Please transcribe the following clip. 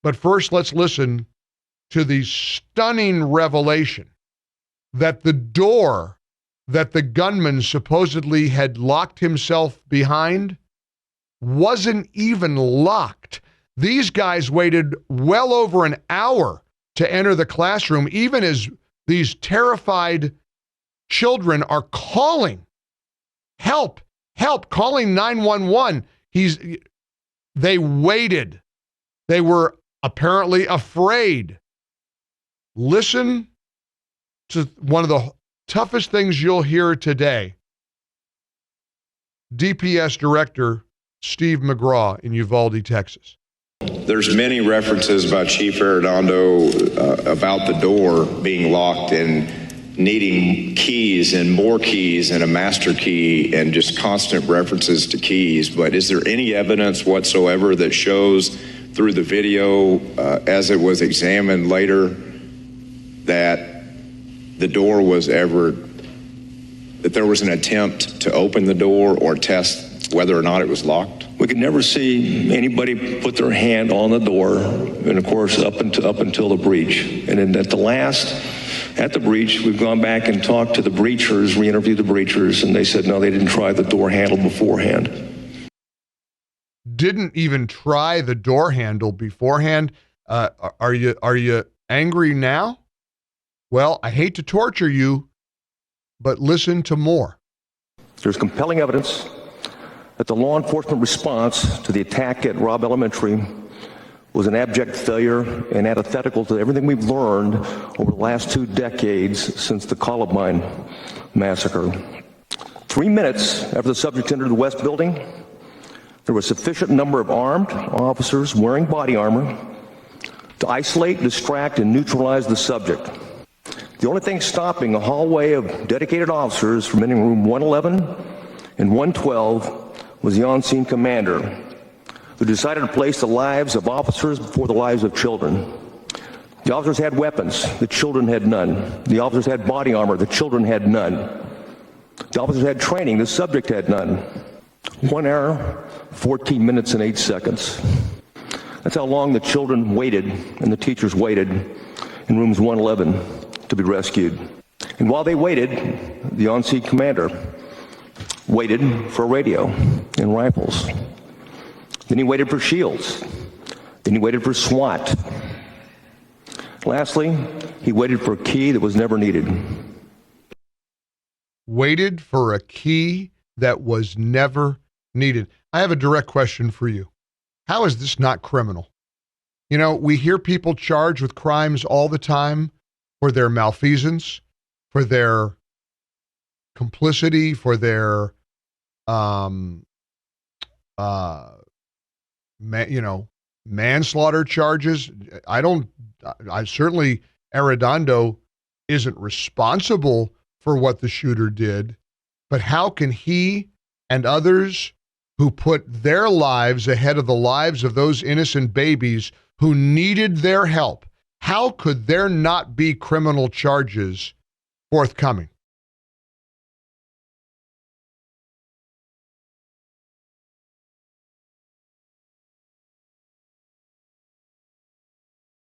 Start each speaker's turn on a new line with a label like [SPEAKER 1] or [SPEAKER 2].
[SPEAKER 1] But first, let's listen to the stunning revelation that the door that the gunman supposedly had locked himself behind wasn't even locked. These guys waited well over an hour to enter the classroom, even as these terrified children are calling, help, help, calling 911. They waited. They were apparently afraid. Listen to one of the toughest things you'll hear today. DPS Director Steve McGraw in Uvalde, Texas.
[SPEAKER 2] There's many references by Chief Arredondo about the door being locked and needing keys and more keys and a master key and just constant references to keys. But is there any evidence whatsoever that shows through the video as it was examined later that the door was ever, that there was an attempt to open the door or test whether or not it was locked?
[SPEAKER 3] We could never see anybody put their hand on the door, and of course up until the breach. And then at the breach, we've gone back and talked to the breachers, re-interviewed the breachers, and they said no, they didn't try the door handle beforehand.
[SPEAKER 1] Didn't even try the door handle beforehand. Are you angry now? Well, I hate to torture you, but listen to more.
[SPEAKER 3] There's compelling evidence that the law enforcement response to the attack at Robb Elementary was an abject failure and antithetical to everything we've learned over the last 2 decades since the Columbine massacre. 3 minutes after the subject entered the West Building, there was sufficient number of armed officers wearing body armor to isolate, distract, and neutralize the subject. The only thing stopping a hallway of dedicated officers from entering room 111 and 112 was the on-scene commander, who decided to place the lives of officers before the lives of children. The officers had weapons, the children had none. The officers had body armor, the children had none. The officers had training, the subject had none. 1 hour, 14 minutes, and 8 seconds. That's how long the children waited and the teachers waited in rooms 111 to be rescued. And while they waited, the on-scene commander waited for a radio and rifles. Then he waited for shields. Then he waited for SWAT. Lastly, he waited for a key that was never needed.
[SPEAKER 1] Waited for a key that was never needed. I have a direct question for you. How is this not criminal? You know, we hear people charged with crimes all the time for their malfeasance, for their complicity, for their manslaughter charges. I certainly, Arredondo isn't responsible for what the shooter did, but how can he and others who put their lives ahead of the lives of those innocent babies who needed their help, how could there not be criminal charges forthcoming?